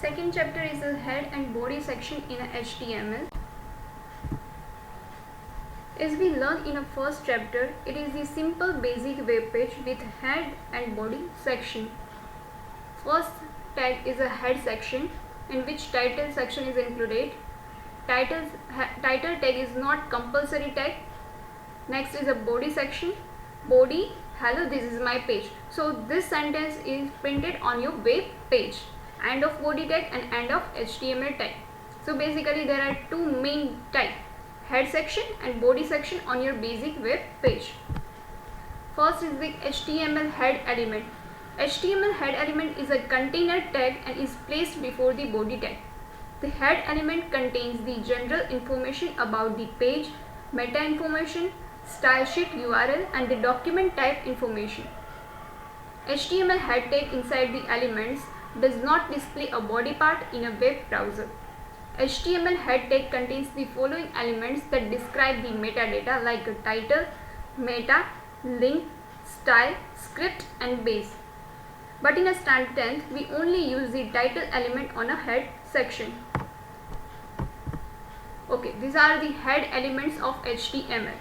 Second chapter is the head and body section in a HTML. As we learned in a first chapter, it is the simple basic web page with head and body section. First tag is a head section in which title section is included. Title tag is not compulsory tag. Next is a body section. Body, hello, this is my page. So this sentence is printed on your web page. End of body tag and end of HTML tag. So basically there are two main types, head section and body section on your basic web page. First is the HTML head element. HTML head element is a container tag and is placed before the body tag. The head element contains the general information about the page, meta information, style sheet URL and the document type information. HTML head tag inside the elements does not display a body part in a web browser. HTML head tag contains the following elements that describe the metadata like a title, meta, link, style, script and base. But in a standard tense, we only use the title element on a head section. Okay, these are the head elements of HTML.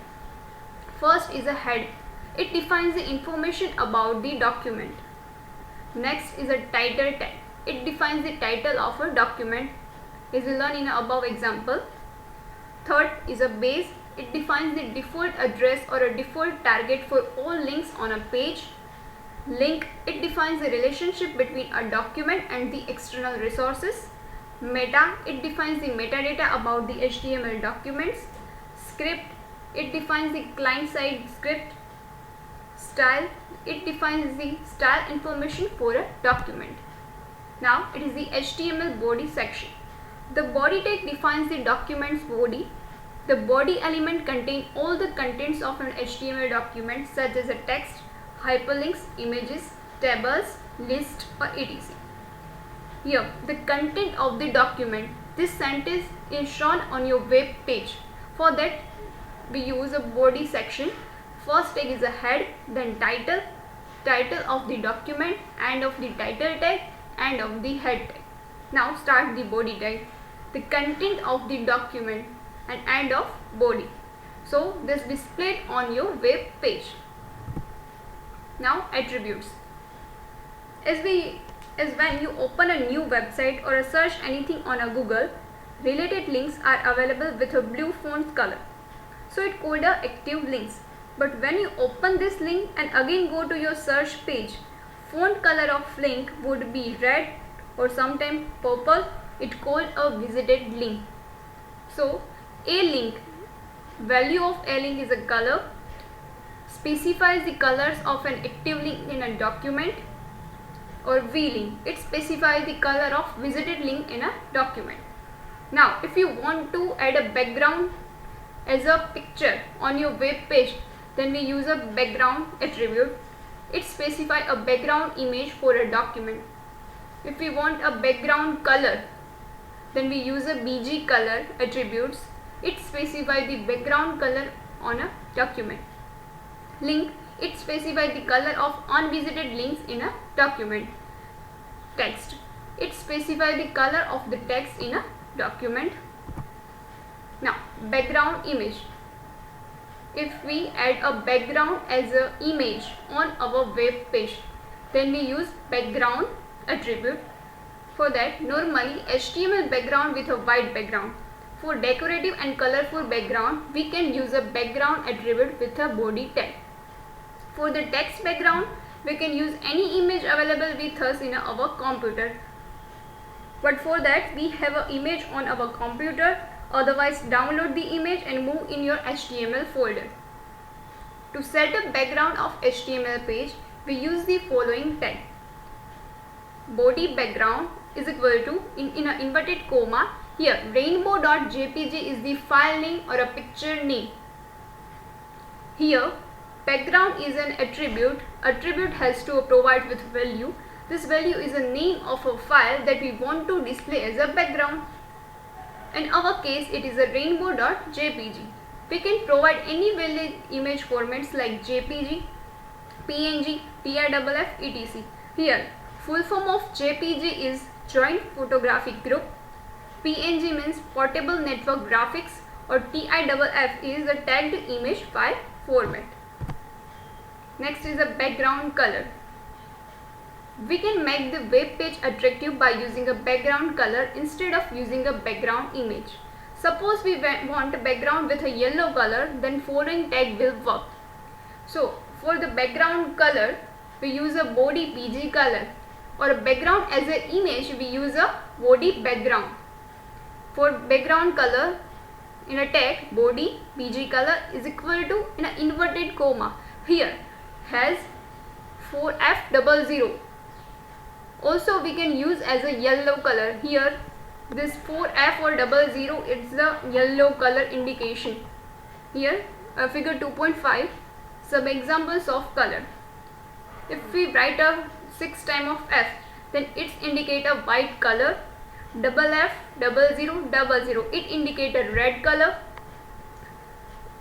First is a head. It defines the information about the document. Next is a title tag. It defines the title of a document, as we learn in the above example. Third is a base. It defines the default address or a default target for all links on a page. Link, it defines the relationship between a document and the external resources. Meta, it defines the metadata about the HTML documents. Script, it defines the client-side script. Style, it defines the style information for a document. Now it is the HTML body section. The body tag defines the document's body. The body element contains all the contents of an HTML document such as a text, hyperlinks, images, tables, list or etc. Here the content of the document. This sentence is shown on your web page. For that we use a body section. First tag is a head, then title, title of the document, end of the title tag, end of the head tag. Now start the body tag. The content of the document and end of body. So this displayed on your web page. Now attributes. As when you open a new website or search anything on a Google, related links are available with a blue font color. So it called a active links. But when you open this link and again go to your search page, font color of link would be red or sometimes purple. It called a visited link. So a link, value of a link is a color, specifies the colors of an active link in a document. Or V link, it specifies the color of visited link in a document. Now if you want to add a background as a picture on your web page, then we use a background attribute. It specifies a background image for a document. If we want a background color, then we use a BG color attributes. It specifies the background color on a document. Link, it specifies the color of unvisited links in a document. Text, it specifies the color of the text in a document. Now background image. If we add a background as an image on our web page, then we use background attribute. For that, normally HTML background with a white background. For decorative and colorful background, we can use a background attribute with a body tag. For the text background, we can use any image available with us in our computer. But for that, we have an image on our computer. Otherwise, download the image and move in your HTML folder. To set up background of HTML page, we use the following tag. Body background is equal to, in an inverted comma, here rainbow.jpg is the file name or a picture name. Here background is an attribute. Attribute has to provide with value. This value is a name of a file that we want to display as a background. In our case, it is a rainbow.jpg. We can provide any valid image formats like JPG, PNG, TIFF, etc. Here, full form of JPG is joint photographic group. PNG means portable network graphics, or TIFF is the tagged image file format. Next is the background color. We can make the web page attractive by using a background color instead of using a background image. Suppose we want a background with a yellow color, then following tag will work. So for the background color, we use a body BG color, or a background as an image we use a body background. For background color in a tag, body BG color is equal to in an inverted comma. Here has 4F00. Also we can use as a yellow color. Here this 4F or 00, it's the yellow color indication. Here figure 2.5, some examples of color. If we write a 6 time of F, then it's indicate a white color. Double F, 0000, it indicate a red color.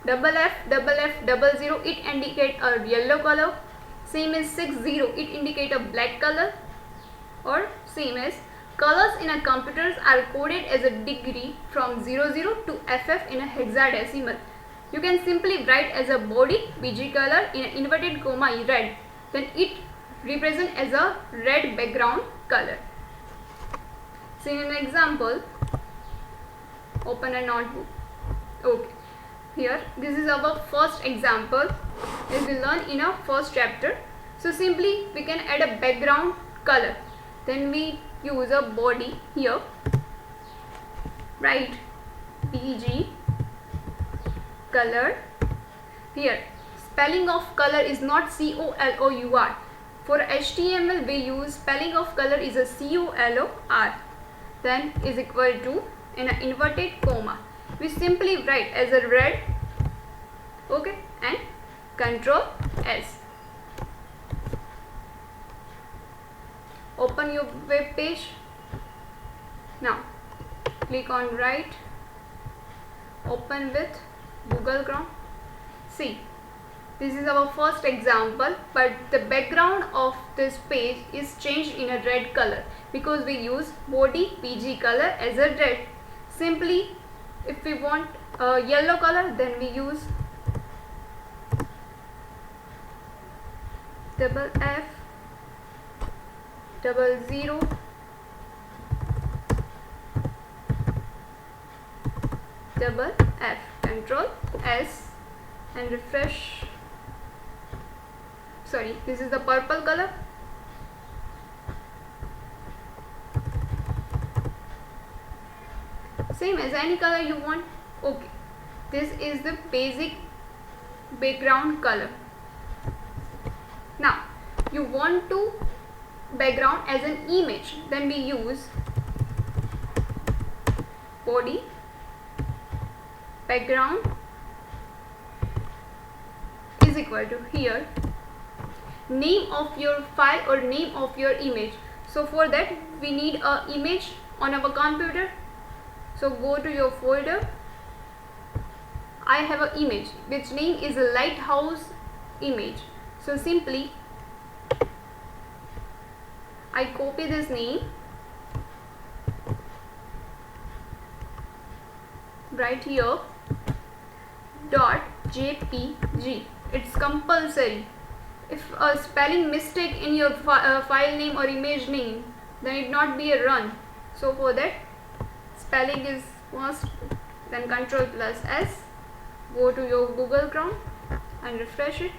Double F, 00, it indicate a yellow color. Same as 60, it indicate a black color. Or same as colors in a computers are coded as a degree from 00 to FF in a hexadecimal. You can simply write as a body BG color in an inverted comma red, then it represent as a red background color. See an example. Open a notebook. Okay, here this is our first example as we learn in our first chapter. So simply we can add a background color, then we use a body. Here write BG color. Here spelling of color is not COLOUR. For HTML we use spelling of color is a COLOR, then is equal to in an inverted comma. We simply write as a red, okay, and Control S. Open your web page. Now click on right, open with Google Chrome. See, this is our first example, but the background of this page is changed in a red color because we use body PG color as a red. Simply if we want a yellow color, then we use double F, 00, double F, Control S and refresh. Sorry, this is the purple color. Same as any color you want. Okay, this is the basic background color. Now you want to background as an image, then we use body background is equal to here name of your file or name of your image. So for that we need a image on our computer. So go to your folder. I have an image which name is a lighthouse image. So simply I copy this name, right here .jpg. It's compulsory. If a spelling mistake in your file name or image name, then it not be a run. So for that spelling is first, then Control plus S, go to your Google Chrome and refresh it.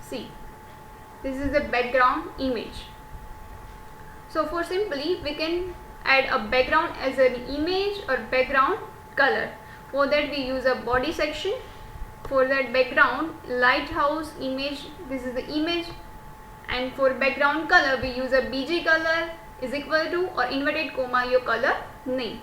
See, this is the background image. So for simply we can add a background as an image or background color. For that we use a body section. For that background lighthouse image, this is the image, and for background color we use a BG color is equal to or inverted comma your color name.